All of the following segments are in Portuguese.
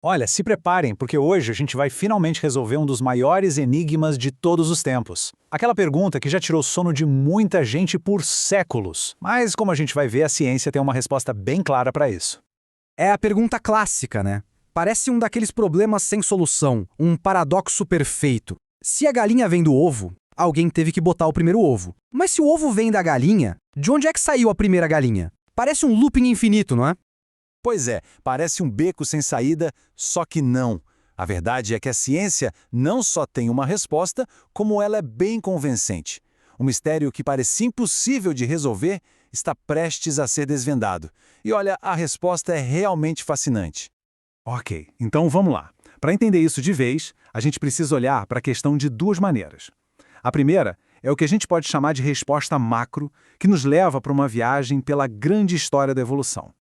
Olha, se preparem, porque hoje a gente vai finalmente resolver um dos maiores enigmas de todos os tempos. Aquela pergunta que já tirou sono de muita gente por séculos. Mas, como a gente vai ver, a ciência tem uma resposta bem clara para isso. É a pergunta clássica, né? Parece um daqueles problemas sem solução, um paradoxo perfeito. Se a galinha vem do ovo, alguém teve que botar o primeiro ovo. Mas se o ovo vem da galinha, de onde é que saiu a primeira galinha? Parece um looping infinito, não é? Pois é, parece um beco sem saída, só que não. A verdade é que a ciência não só tem uma resposta, como ela é bem convincente. Um mistério que parecia impossível de resolver está prestes a ser desvendado. E olha, a resposta é realmente fascinante. Ok, então vamos lá. Para entender isso de vez, a gente precisa olhar para a questão de duas maneiras. A primeira é o que a gente pode chamar de resposta macro, que nos leva para uma viagem pela grande história da evolução.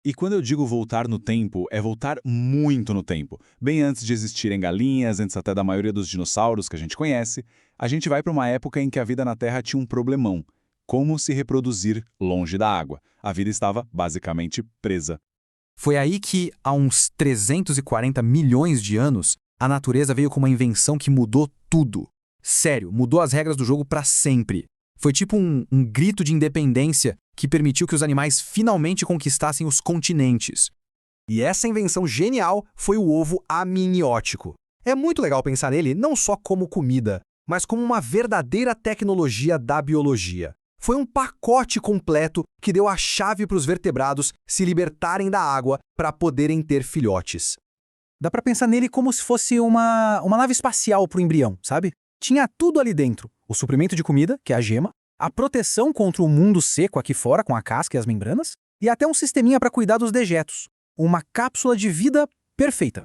E quando eu digo voltar no tempo, é voltar muito no tempo. Bem antes de existirem galinhas, antes até da maioria dos dinossauros que a gente conhece, a gente vai para uma época em que a vida na Terra tinha um problemão. Como se reproduzir longe da água. A vida estava basicamente presa. Foi aí que, há uns 340 milhões de anos, a natureza veio com uma invenção que mudou tudo. Sério, mudou as regras do jogo para sempre. Foi tipo um grito de independência que permitiu que os animais finalmente conquistassem os continentes. E essa invenção genial foi o ovo amniótico. É muito legal pensar nele não só como comida, mas como uma verdadeira tecnologia da biologia. Foi um pacote completo que deu a chave para os vertebrados se libertarem da água para poderem ter filhotes. Dá para pensar nele como se fosse uma nave espacial para o embrião, sabe? Tinha tudo ali dentro. O suprimento de comida, que é a gema, a proteção contra o mundo seco aqui fora, com a casca e as membranas, e até um sisteminha para cuidar dos dejetos. Uma cápsula de vida perfeita.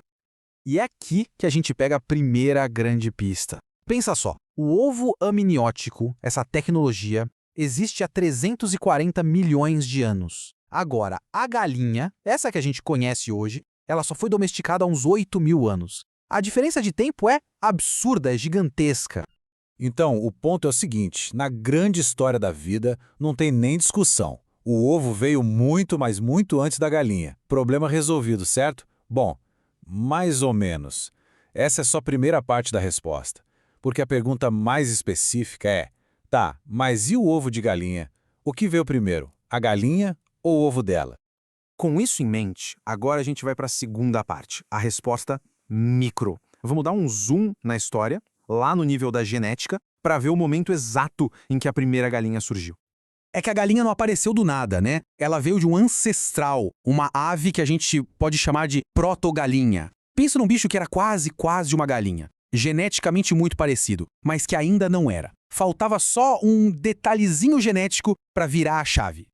E é aqui que a gente pega a primeira grande pista. Pensa só, o ovo amniótico, essa tecnologia, existe há 340 milhões de anos. Agora, a galinha, essa que a gente conhece hoje, ela só foi domesticada há uns 8.000 anos. A diferença de tempo é absurda, é gigantesca. Então, o ponto é o seguinte, na grande história da vida, não tem nem discussão. O ovo veio muito, mas muito antes da galinha. Problema resolvido, certo? Bom, mais ou menos. Essa é só a primeira parte da resposta. Porque a pergunta mais específica é, tá, mas e o ovo de galinha? O que veio primeiro, a galinha ou o ovo dela? Com isso em mente, agora a gente vai para a segunda parte, a resposta micro. Vamos dar um zoom na história, lá no nível da genética, para ver o momento exato em que a primeira galinha surgiu. É que a galinha não apareceu do nada, né? Ela veio de um ancestral, uma ave que a gente pode chamar de protogalinha. Pensa num bicho que era quase uma galinha, geneticamente muito parecido, mas que ainda não era. Faltava só um detalhezinho genético para virar a chave.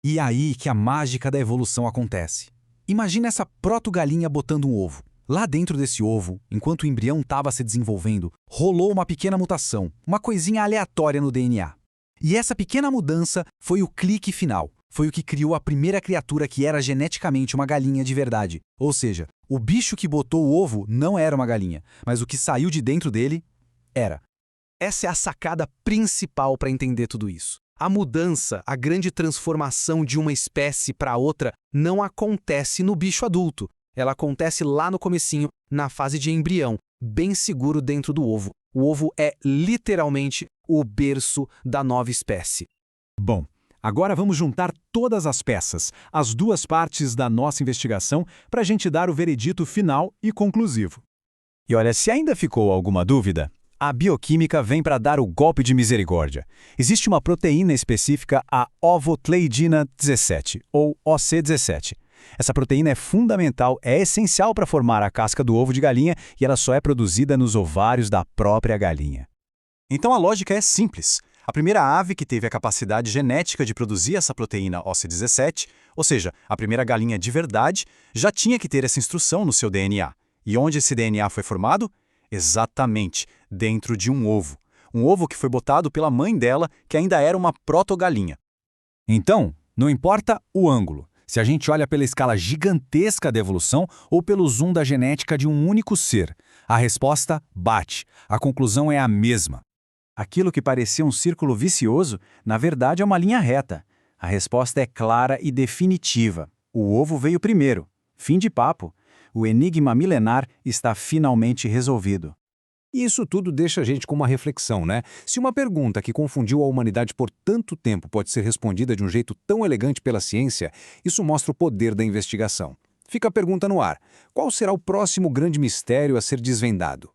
E aí que a mágica da evolução acontece. Imagina essa protogalinha botando um ovo. Lá dentro desse ovo, enquanto o embrião estava se desenvolvendo, rolou uma pequena mutação, uma coisinha aleatória no DNA. E essa pequena mudança foi o clique final. Foi o que criou a primeira criatura que era geneticamente uma galinha de verdade. Ou seja, o bicho que botou o ovo não era uma galinha, mas o que saiu de dentro dele era. Essa é a sacada principal para entender tudo isso. A mudança, a grande transformação de uma espécie para outra, não acontece no bicho adulto. Ela acontece lá no comecinho, na fase de embrião, bem seguro dentro do ovo. O ovo é literalmente o berço da nova espécie. Bom, agora vamos juntar todas as peças, as duas partes da nossa investigação, para a gente dar o veredito final e conclusivo. E olha, se ainda ficou alguma dúvida, a bioquímica vem para dar o golpe de misericórdia. Existe uma proteína específica, a ovotleidina 17, ou OC17. Essa proteína é fundamental, é essencial para formar a casca do ovo de galinha e ela só é produzida nos ovários da própria galinha. Então a lógica é simples. A primeira ave que teve a capacidade genética de produzir essa proteína OC17, ou seja, a primeira galinha de verdade, já tinha que ter essa instrução no seu DNA. E onde esse DNA foi formado? Exatamente, dentro de um ovo. Um ovo que foi botado pela mãe dela, que ainda era uma protogalinha. Então, não importa o ângulo. Se a gente olha pela escala gigantesca da evolução ou pelo zoom da genética de um único ser, a resposta bate. A conclusão é a mesma. Aquilo que parecia um círculo vicioso, na verdade é uma linha reta. A resposta é clara e definitiva. O ovo veio primeiro. Fim de papo. O enigma milenar está finalmente resolvido. E isso tudo deixa a gente com uma reflexão, né? Se uma pergunta que confundiu a humanidade por tanto tempo pode ser respondida de um jeito tão elegante pela ciência, isso mostra o poder da investigação. Fica a pergunta no ar: qual será o próximo grande mistério a ser desvendado?